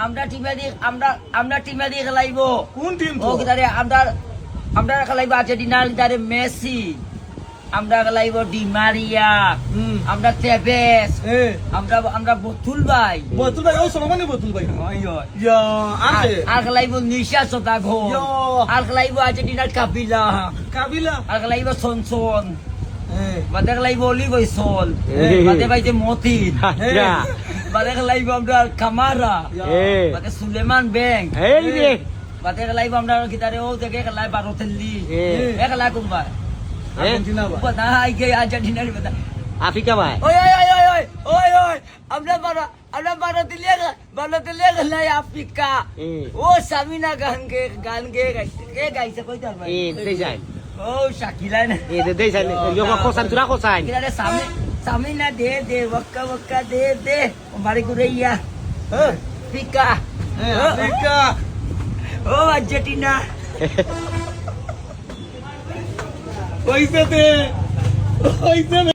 আমরা টিমে দিয়ে খেলাইব কোন টিম ও তো কিতারে আমরা খেলাইব আর্জেন্টিনার কিতারে মেসি আমরা খেলাইব ডি মারিয়া আমরা তেভেস আমরা বতুল ভাই বতুল ভাই ও সলমানি বতুল ভাই ওই ওই ইয়া আছে আর খেলাইব নিশা সদাগো ইয়া আর খেলাইব আর্জেন্টিনার কাবিলা কাবিলা আর খেলাইব সনসন হ্যাঁ বাদে খেলাইব অলি বৈসল বাদে বাইতে মতিন বাদে খেলাইব আমরা কামারা বাদে সুলেমান ব্যাংক বাদে খেলাইব আমরা কিতারে ও থেকে খেলাই বারোতেল্লি খেলা কোনবা আর্জেন্টিনা বা বাদা আইগে আর্জেন্টিনার বাদা আফ্রিকা ভাই ওই আমরা বারোতেল্লি খেলাই আফ্রিকা ও সামিনা গান গে গাইছে কই তার ভাই দেই যাই ও শাকিলা না দেই যাই yoga kosan tura kosan কিতারে Samina দে ওয়াক্কা দে মারি কুরাইয়া আফ্রিকা আফ্রিকা ও আর্জেন্টিনা ওইতে